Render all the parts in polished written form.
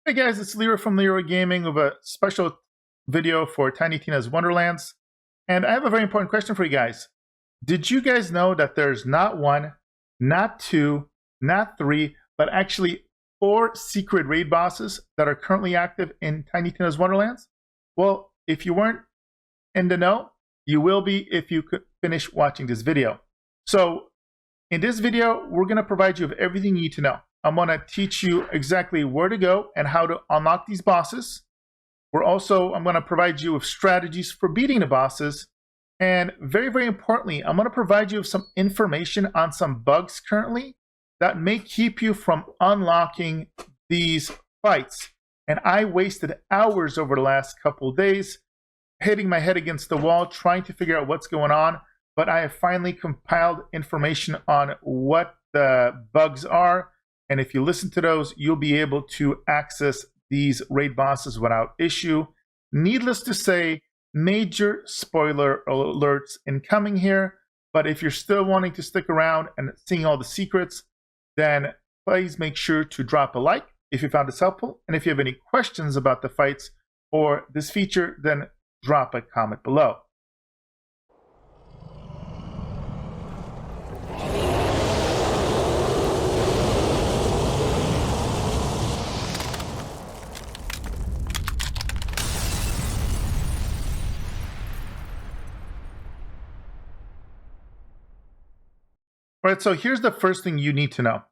Hey guys, it's Leroy from Leroy Gaming with a special video for Tiny Tina's Wonderlands. And I have a very important question for you guys. Did you guys know that there's not one, not two, not three, but actually 4 secret raid bosses that are currently active in Tiny Tina's Wonderlands? Well, if you weren't in the know, you will be if you could finish watching this video. So in this video, we're going to provide you with everything you need to know. I'm going to teach you exactly where to go and how to unlock these bosses. I'm going to provide you with strategies for beating the bosses. And very, very importantly, I'm going to provide you with some information on some bugs currently that may keep you from unlocking these fights. And I wasted hours over the last couple of days hitting my head against the wall, trying to figure out what's going on. But I have finally compiled information on what the bugs are. And if you listen to those, you'll be able to access these raid bosses without issue. Needless to say, major spoiler alerts incoming here. But if you're still wanting to stick around and seeing all the secrets, then please make sure to drop a like if you found this helpful. And if you have any questions about the fights or this feature, then drop a comment below. All right, so here's the first thing you need to know.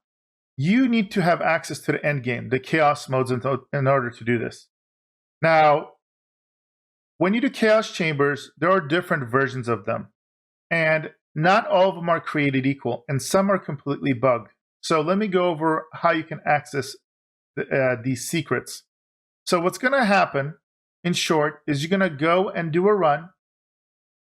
You need to have access to the end game, the chaos modes, in order to do this. Now, when you do chaos chambers, there are different versions of them. And not all of them are created equal, and some are completely bugged. So let me go over how you can access these secrets. So what's going to happen, in short, is you're going to go and do a run.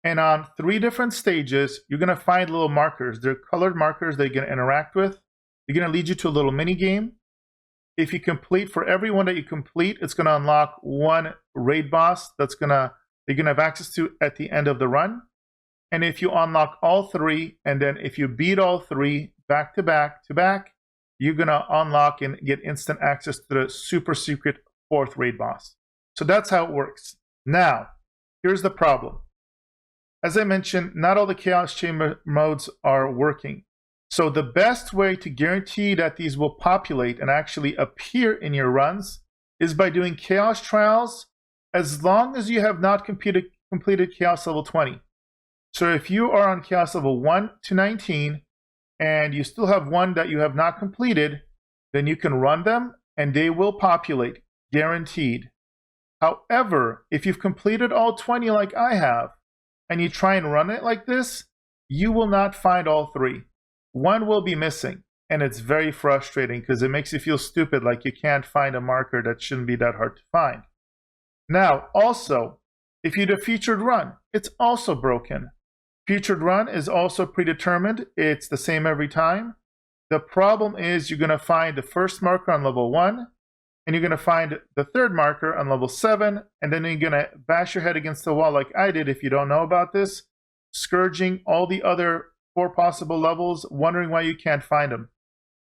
And on 3 different stages, you're going to find little markers. They're colored markers that you're going to interact with. They're going to lead you to a little mini game. If you complete, for every one that you complete, it's going to unlock 1 raid boss you're going to have access to at the end of the run. And if you unlock all 3, and then if you beat all 3 back to back to back, you're going to unlock and get instant access to the super secret 4th raid boss. So that's how it works. Now, here's the problem. As I mentioned, not all the Chaos Chamber modes are working. So the best way to guarantee that these will populate and actually appear in your runs is by doing Chaos Trials as long as you have not completed Chaos Level 20. So if you are on Chaos Level 1 to 19 and you still have 1 that you have not completed, then you can run them and they will populate, guaranteed. However, if you've completed all 20 like I have, and you try and run it like this, you will not find all 3. 1 will be missing, and it's very frustrating because it makes you feel stupid, like you can't find a marker that shouldn't be that hard to find. Now, also, if you do a featured run, it's also broken. Featured run is also predetermined. It's the same every time. The problem is you're going to find the first marker on level 1, and you're going to find the 3rd marker on level 7, and then you're going to bash your head against the wall like I did if you don't know about this, scourging all the other 4 possible levels, wondering why you can't find them.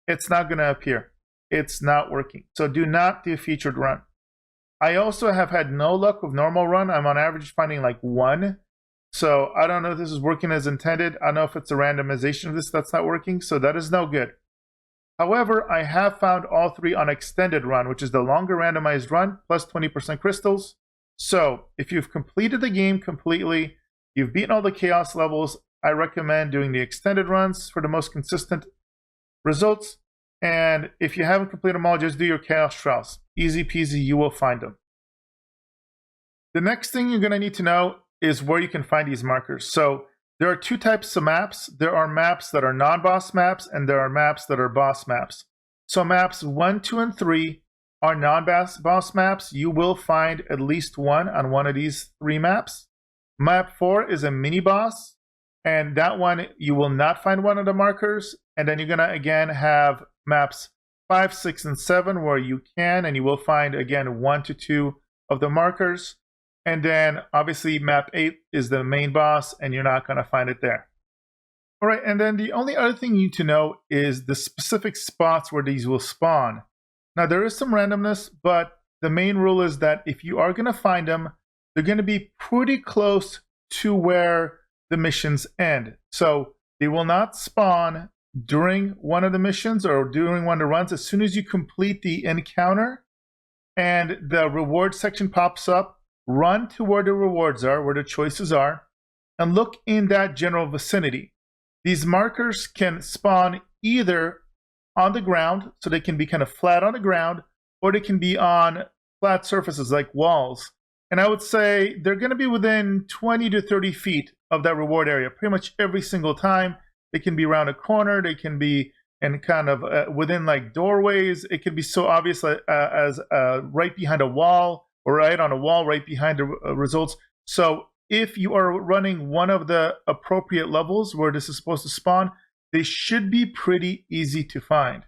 It's not going to appear. It's not working. So do not do a featured run. I also have had no luck with normal run. I'm on average finding like 1. So I don't know if this is working as intended. I don't know if it's a randomization of this that's not working. So that is no good. However, I have found all 3 on extended run, which is the longer randomized run, plus 20% crystals. So if you've completed the game completely, you've beaten all the chaos levels, I recommend doing the extended runs for the most consistent results. And if you haven't completed them all, just do your chaos trials. Easy peasy, you will find them. The next thing you're going to need to know is where you can find these markers. So there are 2 types of maps. There are maps that are non-boss maps, and there are maps that are boss maps. So maps 1, 2, and 3 are non-boss maps. You will find at least 1 on one of these 3 maps. Map 4 is a mini-boss, and that one you will not find 1 of the markers. And then you're going to, again, have maps 5, 6, and 7 where you can, and you will find, again, 1 to 2 of the markers. And then, obviously, map 8 is the main boss, and you're not going to find it there. All right, and then the only other thing you need to know is the specific spots where these will spawn. Now, there is some randomness, but the main rule is that if you are going to find them, they're going to be pretty close to where the missions end. So they will not spawn during one of the missions or during one of the runs. As soon as you complete the encounter and the reward section pops up, run to where the rewards are, where the choices are, and look in that general vicinity. These markers can spawn either on the ground, so they can be kind of flat on the ground, or they can be on flat surfaces like walls. And I would say they're going to be within 20 to 30 feet of that reward area pretty much every single time. They can be around a corner. They can be in kind of within like doorways. It can be so obvious as right behind a wall or right on a wall right behind the results. So if you are running one of the appropriate levels where this is supposed to spawn, they should be pretty easy to find.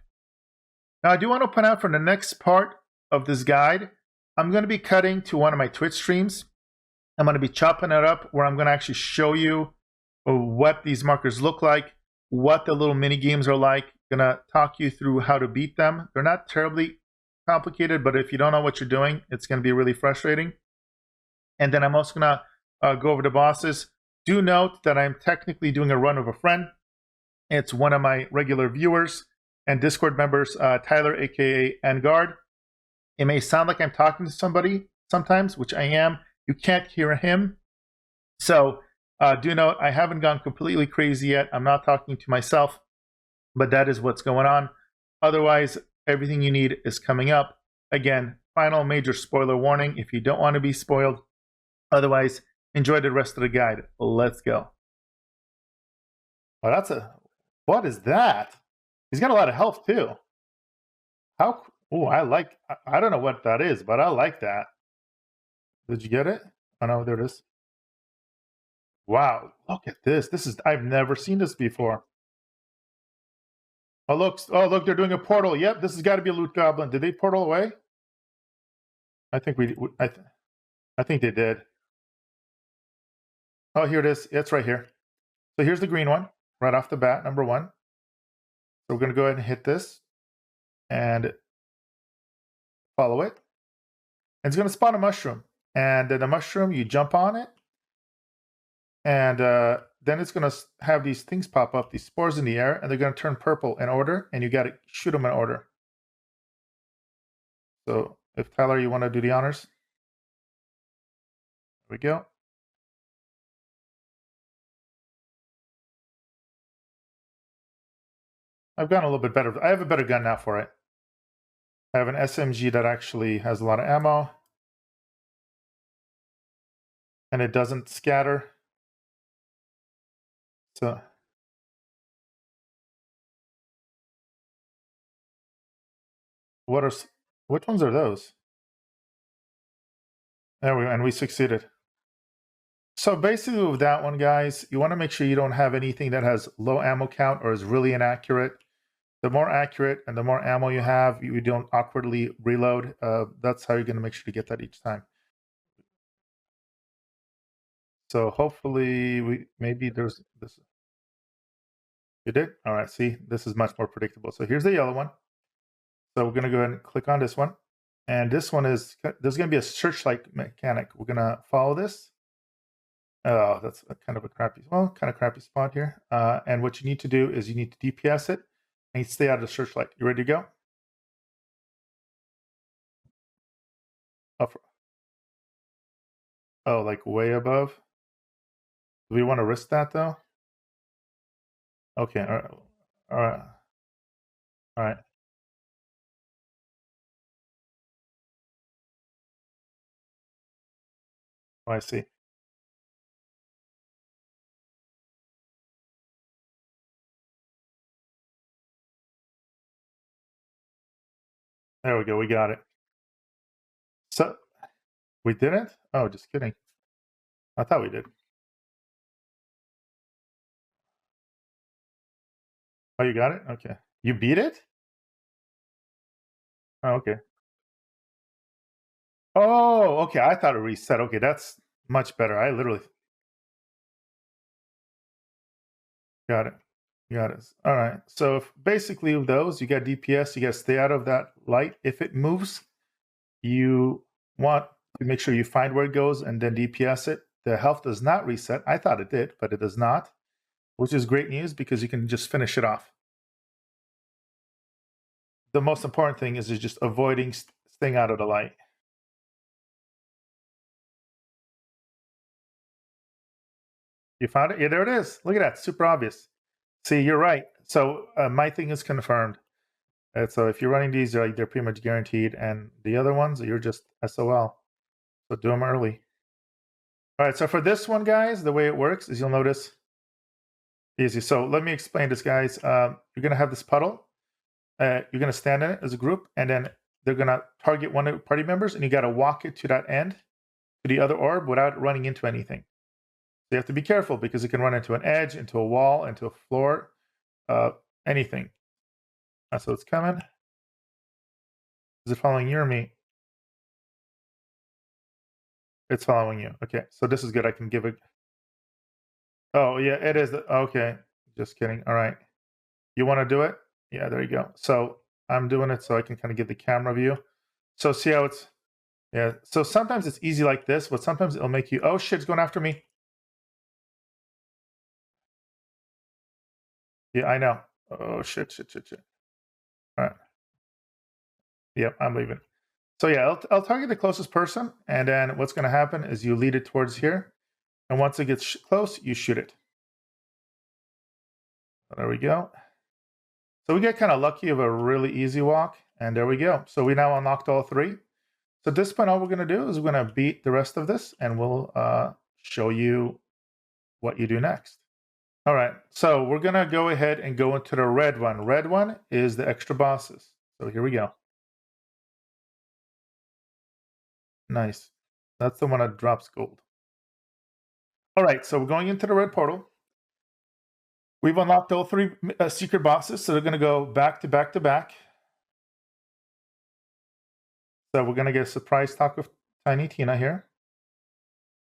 Now, I do want to point out for the next part of this guide, I'm going to be cutting to one of my Twitch streams. I'm going to be chopping it up where I'm going to actually show you what these markers look like, what the little mini games are like. I'm going to talk you through how to beat them. They're not terribly complicated, but if you don't know what you're doing, it's going to be really frustrating. And then I'm also going to go over the bosses. Do note that I'm technically doing a run with a friend. It's one of my regular viewers and Discord members, Tyler, aka Engard. It may sound like I'm talking to somebody sometimes, which I am. You can't hear him. So do note, I haven't gone completely crazy yet. I'm not talking to myself, but that is what's going on. Otherwise, everything you need is coming up. Again, final major spoiler warning if you don't want to be spoiled. Otherwise, enjoy the rest of the guide. Let's go. Oh, what is that? He's got a lot of health too. How? Oh, I don't know what that is, but I like that. Did you get it? Oh no, there it is. Wow, look at this. I've never seen this before. Oh look, they're doing a portal. Yep, this has got to be a loot goblin. Did they portal away? I think I think they did. Oh, here it is. It's right here. So here's the green one, right off the bat, number 1. So we're going to go ahead and hit this and follow it. And it's going to spawn a mushroom. And the mushroom, you jump on it. And then it's going to have these things pop up, these spores in the air, and they're going to turn purple in order. And you got to shoot them in order. So if Tyler, you want to do the honors. There we go. I've gotten a little bit better. I have a better gun now for it. I have an SMG that actually has a lot of ammo. And it doesn't scatter. So which ones are those? There we go, and we succeeded. So basically with that one, guys, you want to make sure you don't have anything that has low ammo count or is really inaccurate. The more accurate and the more ammo you have, you don't awkwardly reload. That's how you're going to make sure to get that each time. So hopefully maybe there's this. You did? All right, see, this is much more predictable. So here's the yellow one. So we're going to go ahead and click on this one. And this one there's going to be a searchlight mechanic. We're going to follow this. Oh, that's kind of a crappy spot here. And what you need to do is you need to DPS it and you stay out of the searchlight. You ready to go? Oh, like way above? Do we want to risk that though? Okay, all right. All right. All right. Oh, I see. There we go. We got it. So we didn't? Oh, just kidding. I thought we did. Oh, you got it? Okay. You beat it? Oh, okay. Oh, okay. I thought it reset. Okay, that's much better. I literally got it. Got it. All right. So basically with those, you got DPS, you got to stay out of that light. If it moves, you want to make sure you find where it goes and then DPS it. The health does not reset. I thought it did, but it does not, which is great news because you can just finish it off. The most important thing is just avoiding staying out of the light. You found it? Yeah, there it is. Look at that. Super obvious. See, you're right. So my thing is confirmed. And so if you're running these, they're pretty much guaranteed. And the other ones, you're just SOL. So do them early. All right, so for this one, guys, the way it works is you'll notice easy. So let me explain this, guys. You're going to have this puddle. You're going to stand in it as a group, and then they're going to target one of the party members, and you got to walk it to that end, to the other orb, without running into anything. So you have to be careful because it can run into an edge, into a wall, into a floor, anything. So it's coming. Is it following you or me? It's following you. Okay, so this is good. I can give it. Oh, yeah, it is. Okay, just kidding. All right. You want to do it? Yeah, there you go. So I'm doing it so I can kind of get the camera view. So see how it's, yeah. So sometimes it's easy like this, but sometimes it'll make you, oh shit, it's going after me. Yeah, I know. Oh shit. All right. Yep, I'm leaving. So yeah, I'll target the closest person, and then what's going to happen is you lead it towards here, and once it gets close, you shoot it. There we go. So we get kind of lucky of a really easy walk, and there we go. So we now unlocked all three. So at this point, all we're going to do is we're going to beat the rest of this, and we'll show you what you do next. All right, so we're going to go ahead and go into the red one. Red one is the extra bosses. So here we go. Nice. That's the one that drops gold. All right, so we're going into the red portal. We've unlocked all three secret bosses, so they're going to go back to back to back. So we're going to get a surprise talk with Tiny Tina here.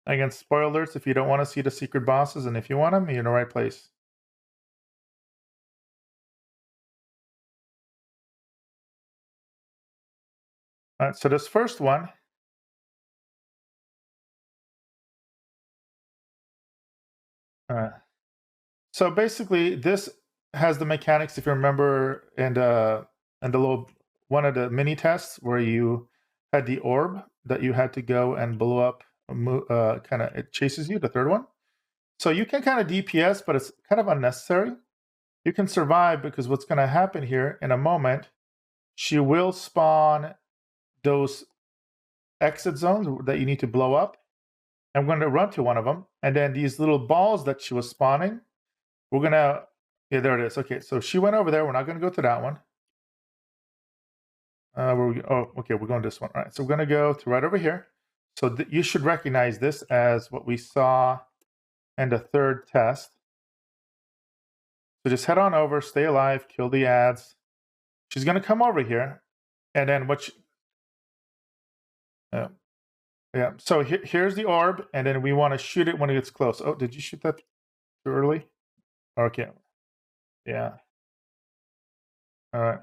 Again, spoiler alerts if you don't want to see the secret bosses, and if you want them, you're in the right place. All right, so this first one. So basically, this has the mechanics, if you remember, in the little one of the mini tests where you had the orb that you had to go and blow up, kind of it chases you, the third one. So you can kind of DPS, but it's kind of unnecessary. You can survive because what's going to happen here in a moment, she will spawn those exit zones that you need to blow up. I'm going to run to one of them, and then these little balls that she was spawning, we're going to, yeah, there it is. Okay, so she went over there. We're not going to go to that one. Okay, we're going this one. All right, so we're going to go to right over here. So you should recognize this as what we saw in the third test. So just head on over, stay alive, kill the ads. She's going to come over here, and then what? Yeah. So here's the orb, and then we want to shoot it when it gets close. Oh, did you shoot that too early? Okay. Yeah. All right.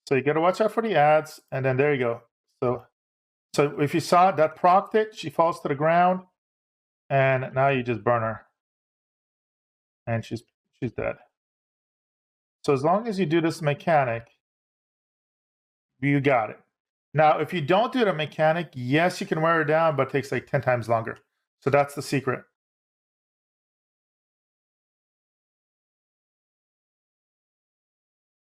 So you got to watch out for the ads, and then there you go. So if you saw it, that procced it, she falls to the ground, and now you just burn her, and she's dead. So as long as you do this mechanic, you got it. Now, if you don't do the mechanic, yes, you can wear her down, but it takes like 10 times longer. So that's the secret.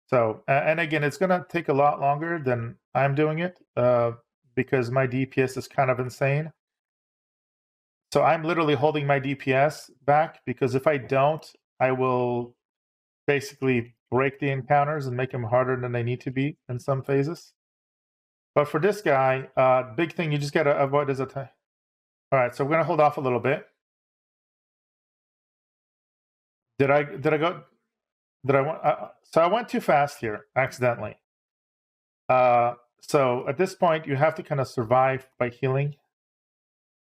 So, and again, it's going to take a lot longer than I'm doing it because my DPS is kind of insane. So I'm literally holding my DPS back because if I don't, I will basically break the encounters and make them harder than they need to be in some phases. But for this guy, big thing you just got to avoid is a time. All right, so we're going to hold off a little bit. Did I go? Did I want? So I went too fast here accidentally. So at this point, you have to kind of survive by healing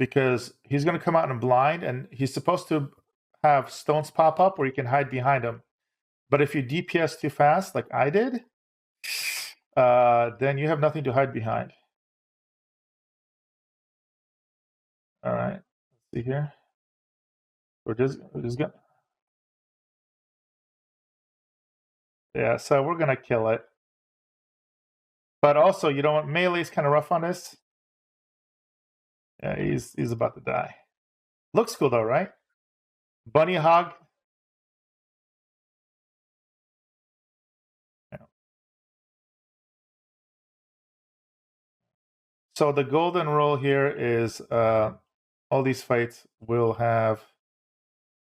because he's going to come out in blind, and he's supposed to have stones pop up where you can hide behind him. But if you DPS too fast, like I did, then you have nothing to hide behind. All right, let's see here. We're just gonna, yeah. So we're gonna kill it. But also, you know what? Melee's kind of rough on this. Yeah, he's about to die. Looks cool though, right? Bunnidhog. Yeah. So the golden rule here is all these fights will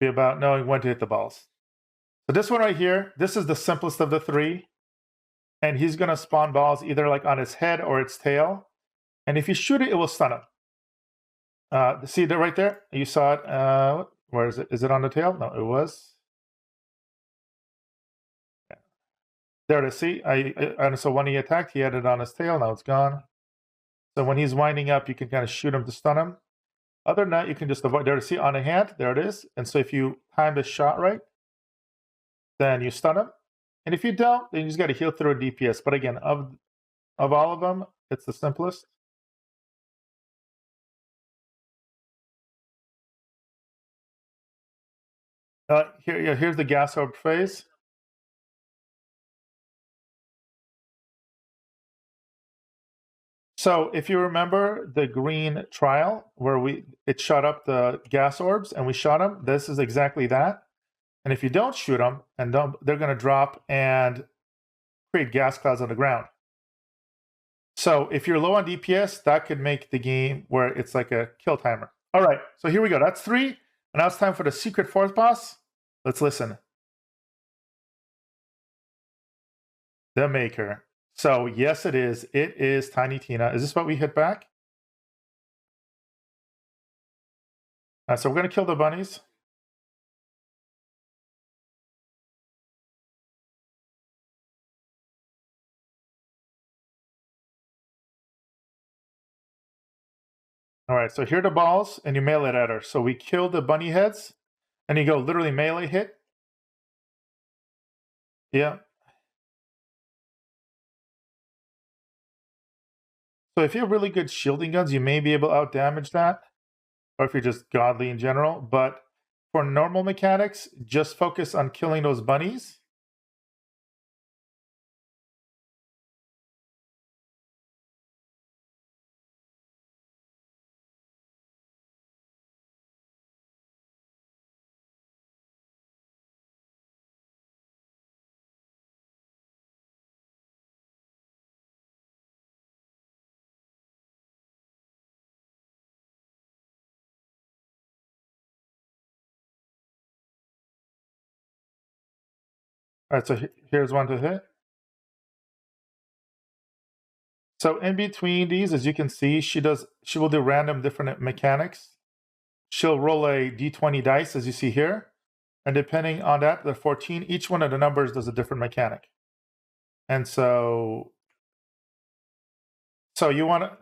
be about knowing when to hit the balls. So this one right here, this is the simplest of the three. And he's going to spawn balls either like on his head or its tail. And if you shoot it, it will stun him. See that right there? You saw it. Where is it? Is it on the tail? No, it was. Yeah. There it is. See? And so when he attacked, he had it on his tail. Now it's gone. So when he's winding up, you can kind of shoot him to stun him. Other than that, you can just avoid. There, see on the hand, there it is. And so if you time the shot right, then you stun him. And if you don't, then you just got to heal through a DPS. But again, of all of them, it's the simplest. Here's the gas orb phase. So if you remember the green trial where it shot up the gas orbs and we shot them, this is exactly that. And if you don't shoot them, they're going to drop and create gas clouds on the ground. So if you're low on DPS, that could make the game where it's like a kill timer. All right, so here we go. That's 3. And now it's time for the secret fourth boss. Let's listen. The Maker. So yes, it is. It is Tiny Tina. Is this what we hit back? So we're going to kill the bunnies. All right, so here are the balls, and you melee it at her. So we kill the bunny heads, and you go literally melee hit. Yeah. So if you have really good shielding guns, you may be able to out-damage that, or if you're just godly in general. But for normal mechanics, just focus on killing those bunnies. All right, so here's one to hit. So in between these, as you can see, she will do random different mechanics. She'll roll a d20 dice, as you see here. And depending on that, the 14, each one of the numbers does a different mechanic. And so you want to,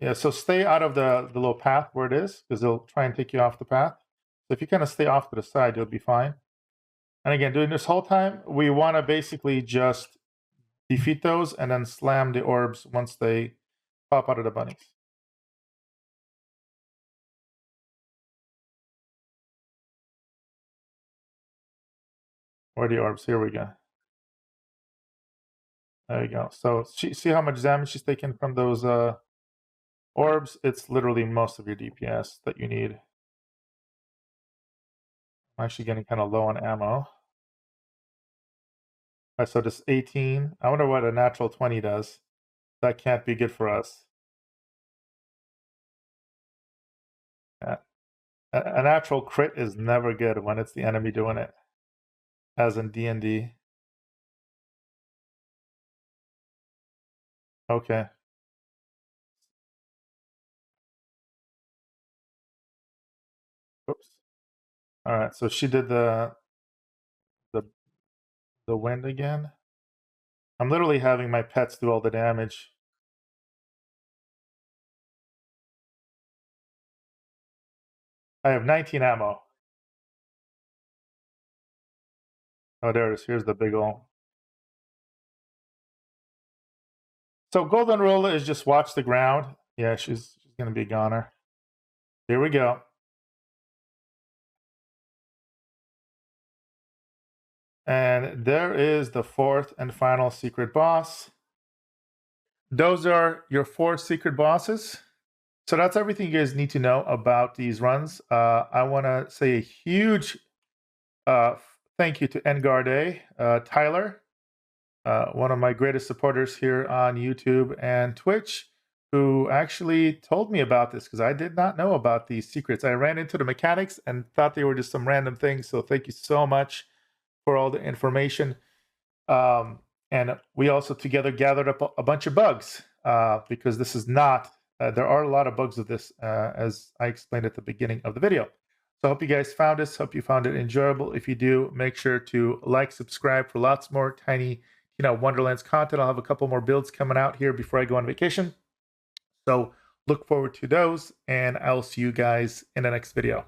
yeah. So stay out of the little path where it is, because they'll try and take you off the path. So if you kind of stay off to the side, you'll be fine. And again, during this whole time, we want to basically just defeat those and then slam the orbs once they pop out of the bunnies. Where are the orbs? Here we go. There you go. So see how much damage she's taken from those orbs? It's literally most of your DPS that you need. I'm actually getting kind of low on ammo. All right, so this 18. I wonder what a natural 20 does. That can't be good for us. Yeah. A natural crit is never good when it's the enemy doing it, as in D&D. Okay. Oops. All right, so she did the wind again. I'm literally having my pets do all the damage. I have 19 ammo. Oh, there it is. Here's the big ol'. So Golden Rule is just watch the ground. Yeah, she's going to be a goner. Here we go. And there is the fourth and final secret boss. Those are your 4 secret bosses. So that's everything you guys need to know about these runs. I want to say a huge thank you to Engarde, Tyler, one of my greatest supporters here on YouTube and Twitch, who actually told me about this because I did not know about these secrets. I ran into the mechanics and thought they were just some random things. So thank you so much for all the information. And we also together gathered up a bunch of bugs because this is not, there are a lot of bugs with this, as I explained at the beginning of the video. So I hope you guys found this. Hope you found it enjoyable. If you do, make sure to like, subscribe for lots more tiny, Wonderlands content. I'll have a couple more builds coming out here before I go on vacation. So look forward to those, and I'll see you guys in the next video.